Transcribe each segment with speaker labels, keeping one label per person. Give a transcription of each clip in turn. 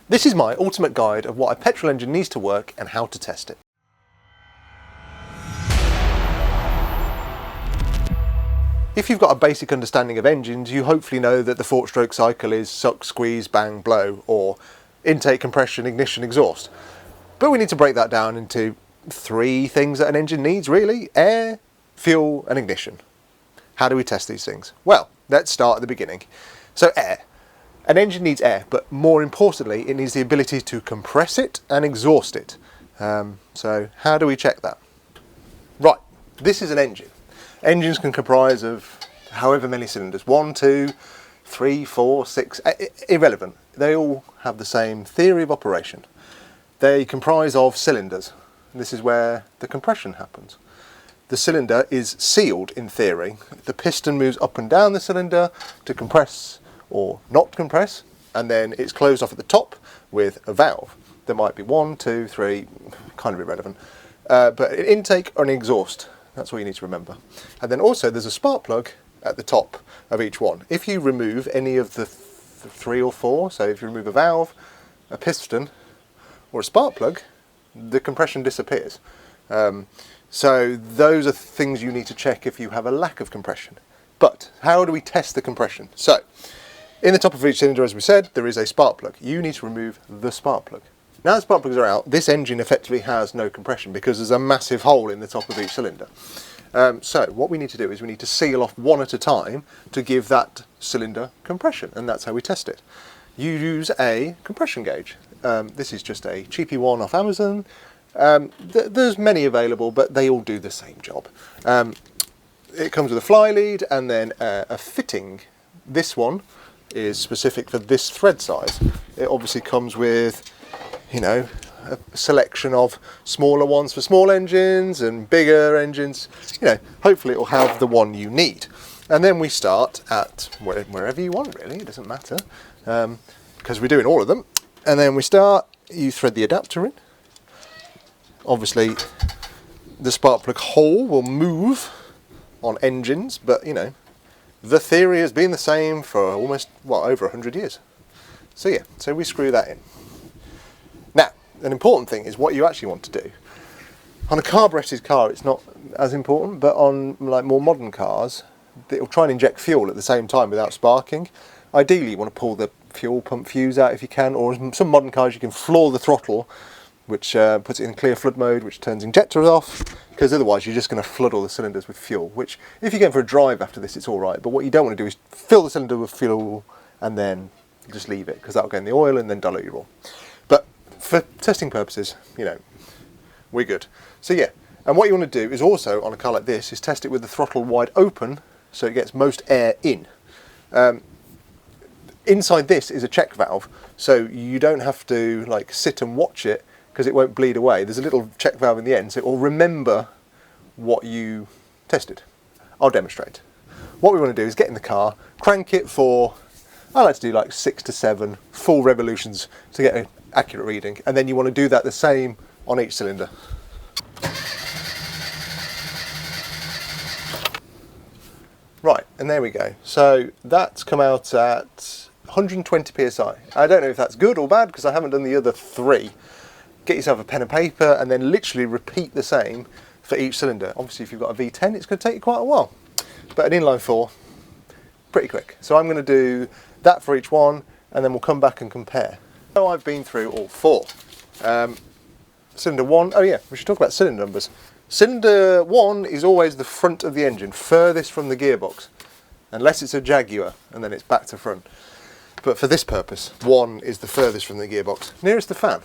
Speaker 1: This is my ultimate guide of what a petrol engine needs to work and how to test it. If you've got a basic understanding of engines, you hopefully know that the 4-stroke cycle is suck, squeeze, bang, blow, or intake, compression, ignition, exhaust. But we need to break that down into 3 things that an engine needs really: air, fuel and ignition. How do we test these things? Well, let's start at the beginning. So air. An engine needs air, but more importantly, it needs the ability to compress it and exhaust it. So how do we check that? Right, this is an engine. Engines can comprise of however many cylinders, 1, 2, 3, 4, 6, irrelevant. They all have the same theory of operation. They comprise of cylinders. This is where the compression happens. The cylinder is sealed in theory. The piston moves up and down the cylinder to compress or not compress, and then it's closed off at the top with a valve. There might be 1, 2, 3, kind of irrelevant. But an intake or an exhaust, that's what you need to remember. And then also there's a spark plug at the top of each one. If you remove any of the 3 or 4, so if you remove a valve, a piston or a spark plug, the compression disappears. So those are things you need to check if you have a lack of compression. But how do we test the compression? So in the top of each cylinder, as we said, there is a spark plug. You need to remove the spark plug. Now the spark plugs are out, this engine effectively has no compression because there's a massive hole in the top of each cylinder. So what we need to do is we need to seal off one at a time to give that cylinder compression, and that's how we test it. You use a compression gauge. This is just a cheapy one off Amazon. There's many available, but they all do the same job. It comes with a fly lead and then a fitting. This one is specific for this thread size. It obviously comes with, you know, a selection of smaller ones for small engines and bigger engines. You know, hopefully it will have the one you need. And then we start at wherever you want, really, it doesn't matter, because we're doing all of them. And then we start, you thread the adapter in. Obviously the spark plug hole will move on engines, but you know, the theory has been the same for almost, over 100 years. So yeah, so we screw that in. Now, an important thing is what you actually want to do. On a carburetted car, it's not as important, but on like more modern cars, it'll try and inject fuel at the same time without sparking. Ideally, you want to pull the fuel pump fuse out if you can, or in some modern cars you can floor the throttle, which puts it in clear flood mode, which turns injectors off, because otherwise you're just going to flood all the cylinders with fuel, which if you're going for a drive after this, it's all right. But what you don't want to do is fill the cylinder with fuel and then just leave it, because that'll go in the oil and then dilute your oil. But for testing purposes, you know, we're good. So yeah, and what you want to do is also, on a car like this, is test it with the throttle wide open so it gets most air in. Inside this is a check valve, so you don't have to like sit and watch it because it won't bleed away. There's a little check valve in the end, so it will remember what you tested. I'll demonstrate. What we want to do is get in the car, crank it for, I like to do like 6 to 7 full revolutions to get an accurate reading, and then you want to do that the same on each cylinder. Right, and there we go. So that's come out at 120 psi. I don't know if that's good or bad because I haven't done the other 3. Get yourself a pen and paper and then literally repeat the same for each cylinder. Obviously if you've got a V10 it's going to take you quite a while, but an inline 4, pretty quick. So I'm going to do that for each one and then we'll come back and compare. So I've been through all 4. Cylinder 1, oh yeah, we should talk about cylinder numbers. Cylinder 1 is always the front of the engine, furthest from the gearbox, unless it's a Jaguar and then it's back to front. But for this purpose, 1 is the furthest from the gearbox, nearest the fan.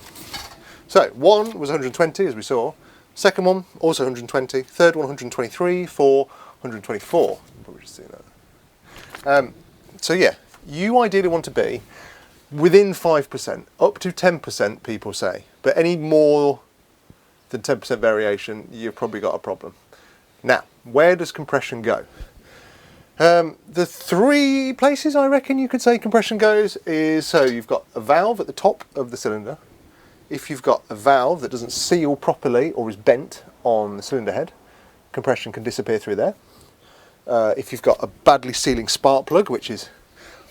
Speaker 1: So 1 was 120 as we saw, second one also 120, third one 123, 4, 124. Probably just see that. So yeah, you ideally want to be within 5%, up to 10% people say, but any more than 10% variation, you've probably got a problem. Now, where does compression go? The 3 places I reckon you could say compression goes is, so you've got a valve at the top of the cylinder. If you've got a valve that doesn't seal properly or is bent on the cylinder head, compression can disappear through there. If you've got a badly sealing spark plug, which is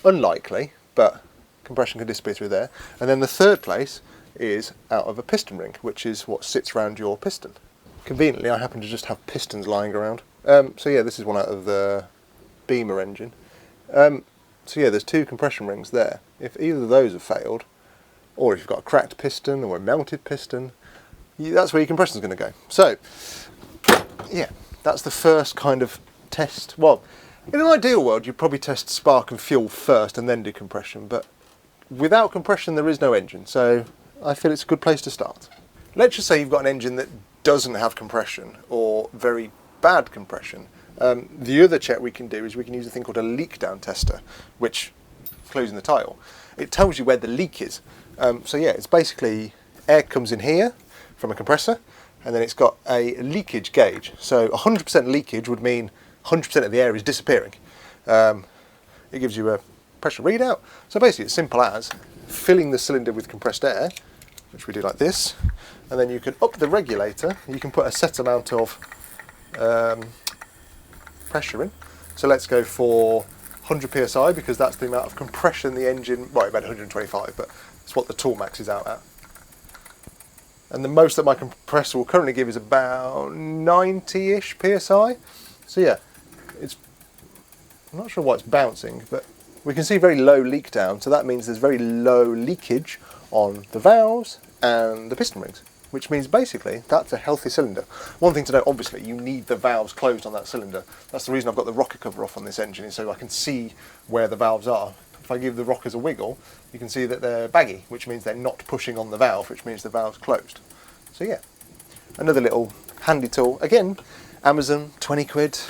Speaker 1: unlikely, but compression can disappear through there. And then the third place is out of a piston ring, which is what sits around your piston. Conveniently, I happen to just have pistons lying around. So yeah, this is one out of the Beamer engine. So yeah, there's two compression rings there. If either of those have failed, or if you've got a cracked piston or a melted piston, that's where your compression is going to go. So yeah, that's the first kind of test. Well, in an ideal world, you'd probably test spark and fuel first and then do compression, but without compression there is no engine, so I feel it's a good place to start. Let's just say you've got an engine that doesn't have compression or very bad compression. The other check we can do is we can use a thing called a leak down tester, which, closing the title, it tells you where the leak is. So yeah, it's basically air comes in here from a compressor, and then it's got a leakage gauge. So 100% leakage would mean 100% of the air is disappearing. It gives you a pressure readout. So basically it's simple as filling the cylinder with compressed air, which we do like this, and then you can up the regulator. You can put a set amount of pressure in. So let's go for 100 psi, because that's the amount of compression the engine, well, about 125, but it's what the tool maxes out at. And the most that my compressor will currently give is about 90-ish psi. So yeah, I'm not sure why it's bouncing, but we can see very low leak down, so that means there's very low leakage on the valves and the piston rings, which means basically that's a healthy cylinder. One thing to note, obviously, you need the valves closed on that cylinder. That's the reason I've got the rocker cover off on this engine, is so I can see where the valves are. If I give the rockers a wiggle, you can see that they're baggy, which means they're not pushing on the valve, which means the valve's closed. So yeah, another little handy tool. Again, Amazon, 20 quid.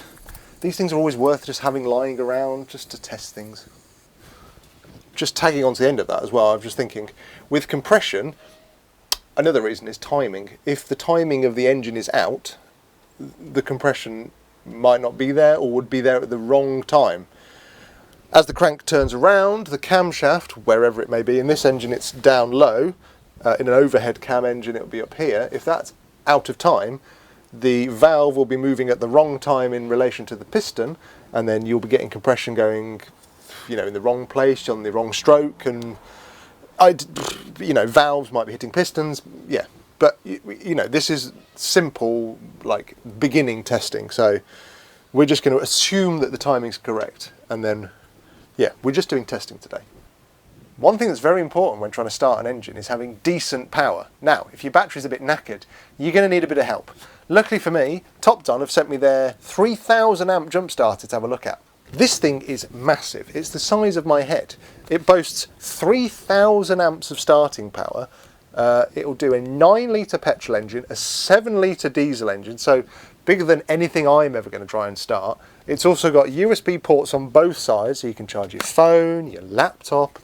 Speaker 1: These things are always worth just having lying around, just to test things. Just tagging on to the end of that as well, I was just thinking, with compression, another reason is timing. If the timing of the engine is out, the compression might not be there, or would be there at the wrong time. As the crank turns around, the camshaft, wherever it may be, in this engine it's down low, in an overhead cam engine it'll be up here. If that's out of time, the valve will be moving at the wrong time in relation to the piston, and then you'll be getting compression going, you know, in the wrong place, on the wrong stroke, and valves might be hitting pistons. Yeah, but you know, this is simple, like, beginning testing. So we're just going to assume that the timing's correct, and then yeah, we're just doing testing today. One thing that's very important when trying to start an engine is having decent power. Now, if your battery's a bit knackered, you're going to need a bit of help. Luckily for me, Topdon have sent me their 3000 amp jump starter to have a look at. This thing is massive. It's the size of my head. It boasts 3000 amps of starting power. It'll do a 9 litre petrol engine, a 7 litre diesel engine, so bigger than anything I'm ever going to try and start. It's also got USB ports on both sides, so you can charge your phone, your laptop,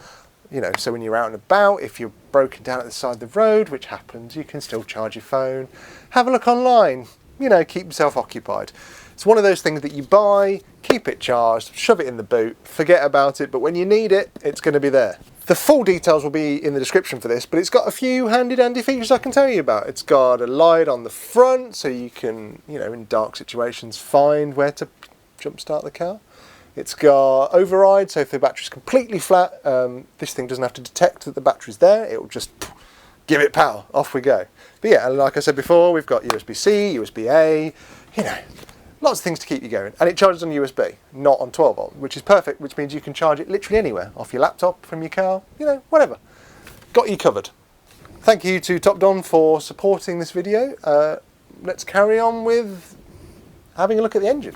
Speaker 1: you know, so when you're out and about, if you're broken down at the side of the road, which happens, you can still charge your phone. Have a look online, you know, keep yourself occupied. It's one of those things that you buy, keep it charged, shove it in the boot, forget about it, but when you need it, it's going to be there. The full details will be in the description for this, but it's got a few handy dandy features I can tell you about. It's got a light on the front, so you can, you know, in dark situations, find where to jumpstart the car. It's got override, so if the battery's completely flat, this thing doesn't have to detect that the battery's there. It'll just give it power. Off we go. But yeah, like I said before, we've got USB-C, USB-A, you know, lots of things to keep you going. And it charges on USB, not on 12 volt, which is perfect, which means you can charge it literally anywhere, off your laptop, from your car, you know, whatever. Got you covered. Thank you to Topdon for supporting this video. Let's carry on with having a look at the engine.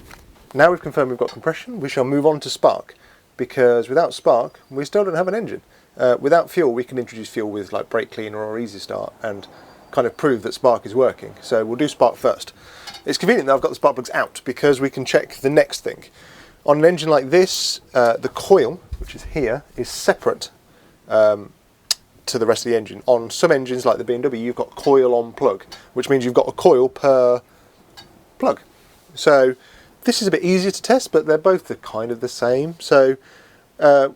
Speaker 1: Now we've confirmed we've got compression, we shall move on to spark, because without spark, we still don't have an engine. Without fuel, we can introduce fuel with like brake cleaner or easy start and kind of prove that spark is working. So we'll do spark first. It's convenient that I've got the spark plugs out, because we can check the next thing. On an engine like this, the coil, which is here, is separate to the rest of the engine. On some engines like the BMW, you've got coil on plug, which means you've got a coil per plug. So this is a bit easier to test, but they're both kind of the same. So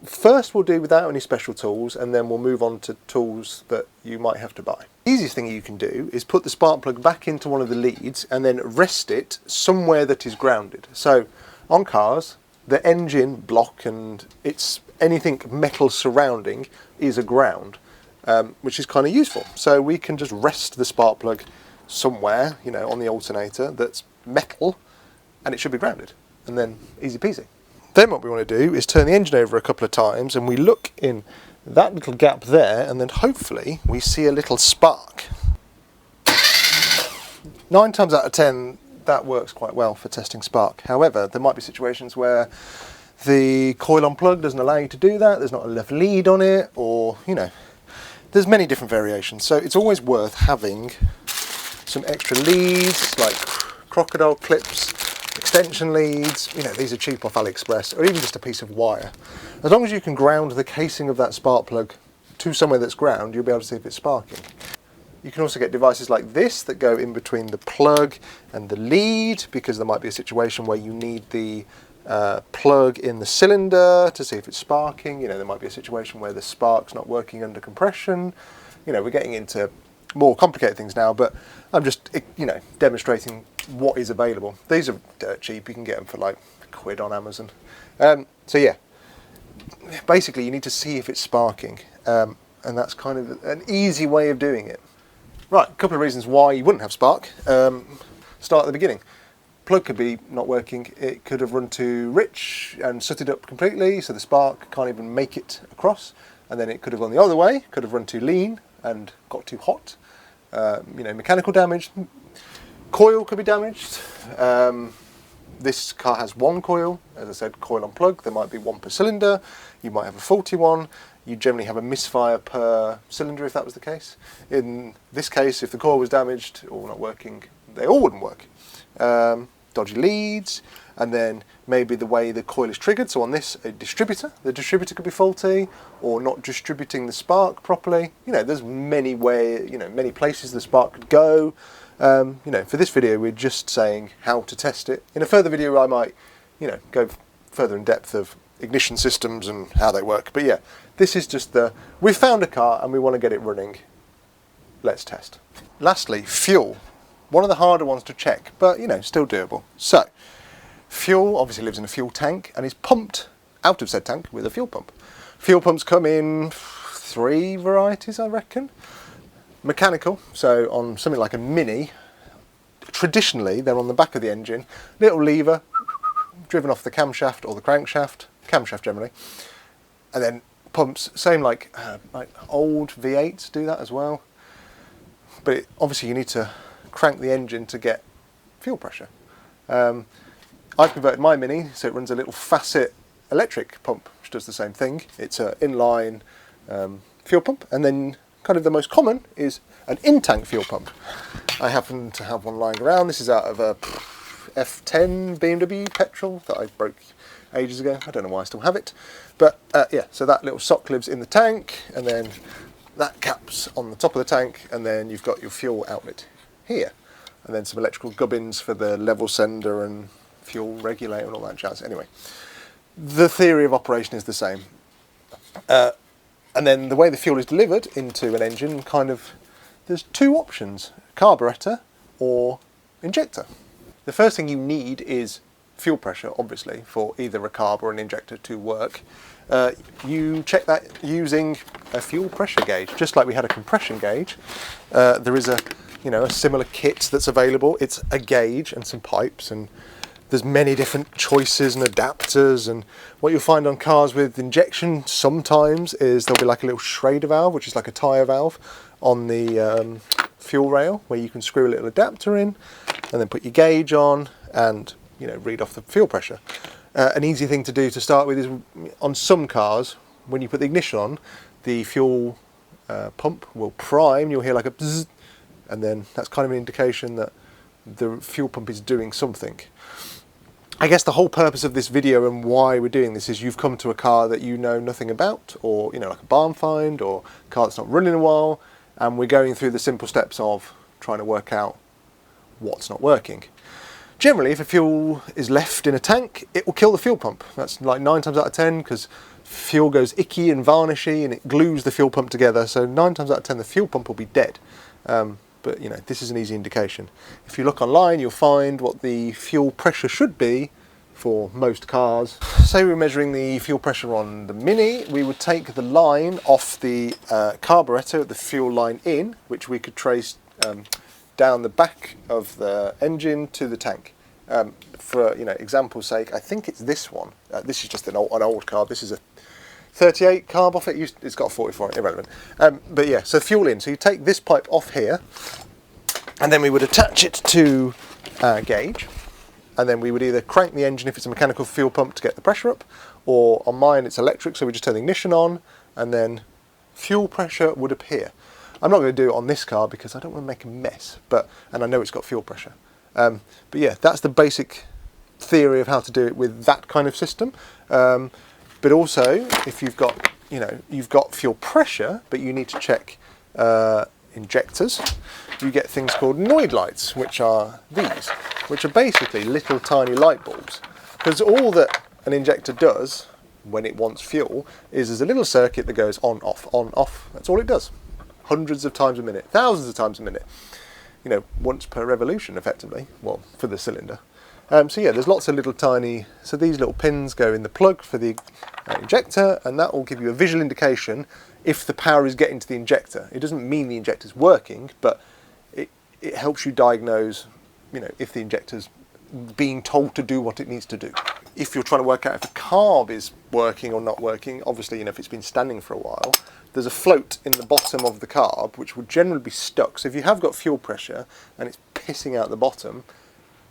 Speaker 1: first we'll do without any special tools, and then we'll move on to tools that you might have to buy. The easiest thing you can do is put the spark plug back into one of the leads and then rest it somewhere that is grounded. So on cars, the engine block and its anything metal surrounding is a ground, which is kind of useful. So we can just rest the spark plug somewhere, you know, on the alternator that's metal, and it should be grounded, and then easy peasy. Then what we want to do is turn the engine over a couple of times, and we look in that little gap there, and then hopefully we see a little spark. 9 times out of 10 that works quite well for testing spark. However, there might be situations where the coil on plug doesn't allow you to do that, there's not enough lead on it, or, you know, there's many different variations. So it's always worth having some extra leads, like crocodile clips, extension leads, you know, these are cheap off AliExpress, or even just a piece of wire. As long as you can ground the casing of that spark plug to somewhere that's ground, you'll be able to see if it's sparking. You can also get devices like this that go in between the plug and the lead, because there might be a situation where you need the plug in the cylinder to see if it's sparking. You know, there might be a situation where the spark's not working under compression. You know, we're getting into more complicated things now, but I'm just, you know, demonstrating what is available. These are dirt cheap. You can get them for like £1 on Amazon. So yeah, basically you need to see if it's sparking, and that's kind of an easy way of doing it. Right, a couple of reasons why you wouldn't have spark. Start at the beginning. Plug could be not working. It could have run too rich and sooted up completely, so the spark can't even make it across. And then it could have gone the other way, could have run too lean and got too hot. You know, mechanical damage. Coil could be damaged. This car has one coil, as I said, coil on plug. There might be one per cylinder. You might have a faulty one. You generally have a misfire per cylinder if that was the case. In this case, if the coil was damaged or not working, they all wouldn't work. Dodgy leads, and then maybe the way the coil is triggered. So on this, a distributor. The distributor could be faulty, or not distributing the spark properly. You know, there's many many places the spark could go. You know, for this video, we're just saying how to test it. In a further video, I might, you know, go further in depth of ignition systems and how they work. But yeah, this is just we've found a car and we want to get it running. Let's test. Lastly, fuel. One of the harder ones to check, but you know, still doable. So, fuel obviously lives in a fuel tank and is pumped out of said tank with a fuel pump. Fuel pumps come in 3 varieties, I reckon. Mechanical, so on something like a Mini, traditionally they're on the back of the engine, little lever driven off the camshaft or the crankshaft, camshaft generally, and then pumps, same like old V8s do that as well, but obviously you need to crank the engine to get fuel pressure. I've converted my Mini so it runs a little facet electric pump which does the same thing. It's an inline fuel pump, and then kind of the most common is an in-tank fuel pump. I happen to have one lying around. This is out of a F10 BMW petrol that I broke ages ago. I don't know why I still have it, but yeah, so that little sock lives in the tank, and then that cap's on the top of the tank, and then you've got your fuel outlet here, and then some electrical gubbins for the level sender and fuel regulator and all that jazz. Anyway, the theory of operation is the same. And then the way the fuel is delivered into an engine, there's 2 options, carburetor or injector. The first thing you need is fuel pressure, obviously, for either a carb or an injector to work. You check that using a fuel pressure gauge, just like we had a compression gauge. There is a similar kit that's available. It's a gauge and some pipes, and there's many different choices and adapters, and what you'll find on cars with injection sometimes is there'll be like a little Schrader valve, which is like a tyre valve on the fuel rail, where you can screw a little adapter in and then put your gauge on and read off the fuel pressure. An easy thing to do to start with is on some cars, when you put the ignition on, the fuel pump will prime, you'll hear like a bzzz, and then that's kind of an indication that the fuel pump is doing something. I guess the whole purpose of this video and why we're doing this is you've come to a car that you know nothing about, or like a barn find, or a car that's not run in a while, and we're going through the simple steps of trying to work out what's not working. Generally, if a fuel is left in a tank, it will kill the fuel pump. That's like 9 times out of 10, because fuel goes icky and varnishy and it glues the fuel pump together, so 9 times out of 10 the fuel pump will be dead. But this is an easy indication. If you look online, you'll find what the fuel pressure should be for most cars. Say we're measuring the fuel pressure on the Mini, we would take the line off the carburettor, the fuel line in, which we could trace down the back of the engine to the tank. For example's sake, I think it's this one. This is just an old carb. This is a 38 carb off it. It's got a 44, irrelevant. But yeah, so fuel in. So you take this pipe off here, and then we would attach it to our gauge, and then we would either crank the engine if it's a mechanical fuel pump to get the pressure up, or on mine it's electric, so we just turn the ignition on, and then fuel pressure would appear. I'm not going to do it on this car because I don't want to make a mess, and I know it's got fuel pressure. But yeah, that's the basic theory of how to do it with that kind of system. But also, if you've got, you've got fuel pressure, but you need to check injectors, you get things called Noid lights, which are these, which are basically little tiny light bulbs. Because all that an injector does when it wants fuel is there's a little circuit that goes on, off, on, off. That's all it does. Hundreds of times a minute, thousands of times a minute. Once per revolution, effectively, well, for the cylinder. So yeah, there's lots of little tiny, so these little pins go in the plug for the injector, and that will give you a visual indication if the power is getting to the injector. It doesn't mean the injector's working, but it helps you diagnose, if the injector's being told to do what it needs to do. If you're trying to work out if a carb is working or not working, obviously, if it's been standing for a while, there's a float in the bottom of the carb which would generally be stuck. So if you have got fuel pressure and it's pissing out the bottom,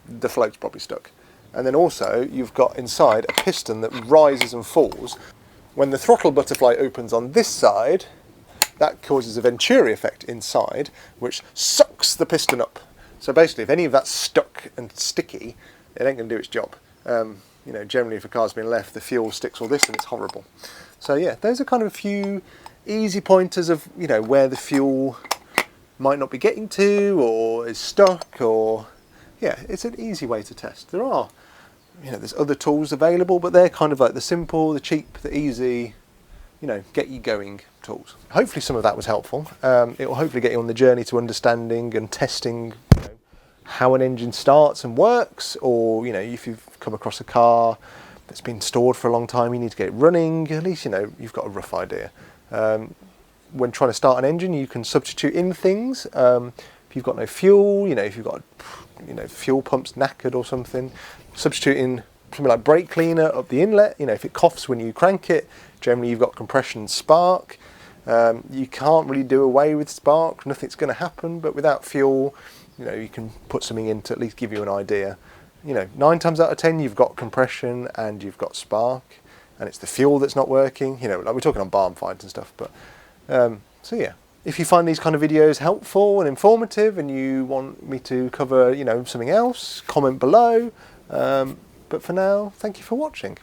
Speaker 1: the float's probably stuck. And then also you've got inside a piston that rises and falls. When the throttle butterfly opens on this side, that causes a Venturi effect inside, which sucks the piston up. So basically, if any of that's stuck and sticky, it ain't going to do its job. Generally, if a car's been left, the fuel sticks all this, and it's horrible. So yeah, those are kind of a few easy pointers of where the fuel might not be getting to, or is stuck, or yeah, it's an easy way to test. There are, there's other tools available, but they're kind of like the simple, the cheap, the easy, get you going tools. Hopefully some of that was helpful. It will hopefully get you on the journey to understanding and testing how an engine starts and works, or if you've come across a car that's been stored for a long time, you need to get it running, at least you've got a rough idea. When trying to start an engine, you can substitute in things. If you've got no fuel, if you've got fuel pumps knackered or something, substitute in something like brake cleaner up the inlet. If it coughs when you crank it, generally you've got compression and spark. You can't really do away with spark, nothing's going to happen, but without fuel, you can put something in to at least give you an idea. 9 times out of 10 you've got compression and you've got spark, and it's the fuel that's not working. Like we're talking on barn finds and stuff, but so yeah. If you find these kind of videos helpful and informative and you want me to cover, something else, comment below. But for now, thank you for watching.